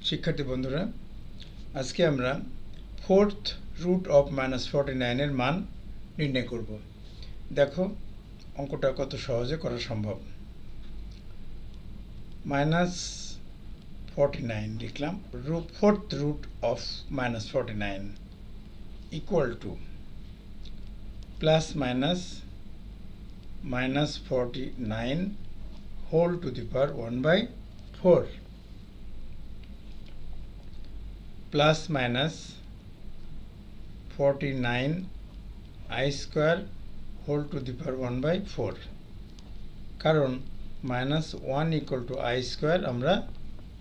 শিক্ষার্থী বন্ধুরা, আজকে আমরা ফোর্থ রুট অফ -49 এর মান নির্ণয় করব। দেখো অঙ্কটা কত সহজে করা সম্ভব। -49 লিখলাম, fourth root of -49 equal to plus minus -49 whole to the power 1/4 plus minus 49 i square whole to the power 1/4, কারণ -1 ইকুয়াল টু i স্কোয়ার আমরা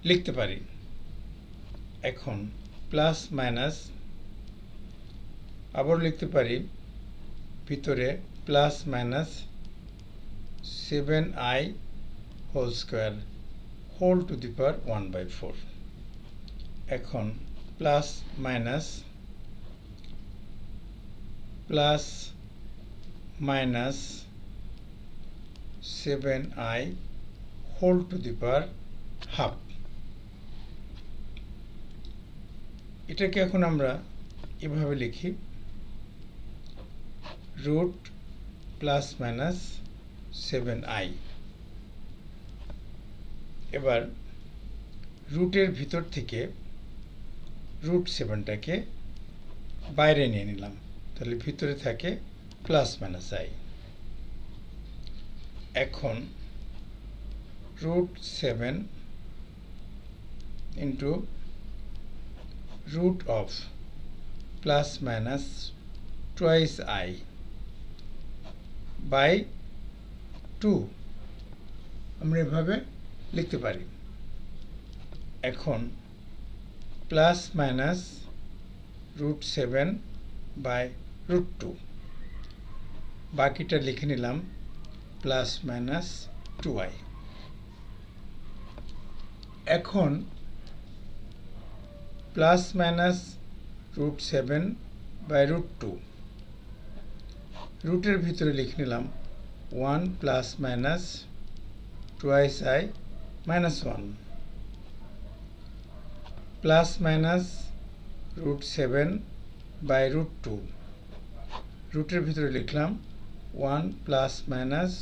লিখতে পারি। এখন প্লাস মাইনাস আবার লিখতে পারি, ভিতরে plus minus 7i whole square whole to the power 1/4। এখন plus minus 7i whole to the power half. এটাকে এখন আমরা এভাবে লিখি, রুট প্লাস মাইনাস 7i। এবার রুটের ভিতর থেকে রুট 7টাকে বাইরে নিয়ে নিলাম, তাহলে ভিতরে থাকে প্লাস মাইনাস i। এখন root 7 into root of plus minus twice i by 2 আমরা এভাবে লিখতে পারি। এখন plus minus root 7 by root 2, বাকিটা লিখে নিলাম প্লাস মাইনাস 2i। এখন plus minus root 7 by root 2, রুটের ভিতরে লিখে নিলাম 1 plus minus twice i minus 1 plus minus root 7 by root 2, রুটের ভিতরে লিখলাম 1 plus minus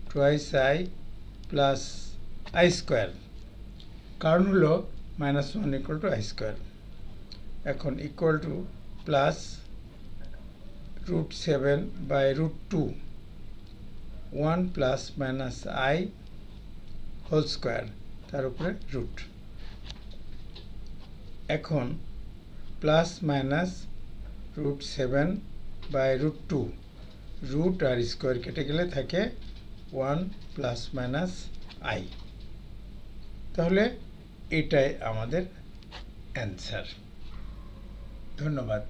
twice i plus i square, কারণ হলো -1 ইকুয়াল টু i স্কোয়ার। এখন equal to plus root 7 by root 2, 1 plus minus i whole square, তার উপরে root. এখন plus minus root 7 by root 2, root আর স্কোয়ার কেটে গেলে থাকে 1 প্লাস মাইনাস i। তাহলে এটাই আমাদের অ্যান্সার। ধন্যবাদ।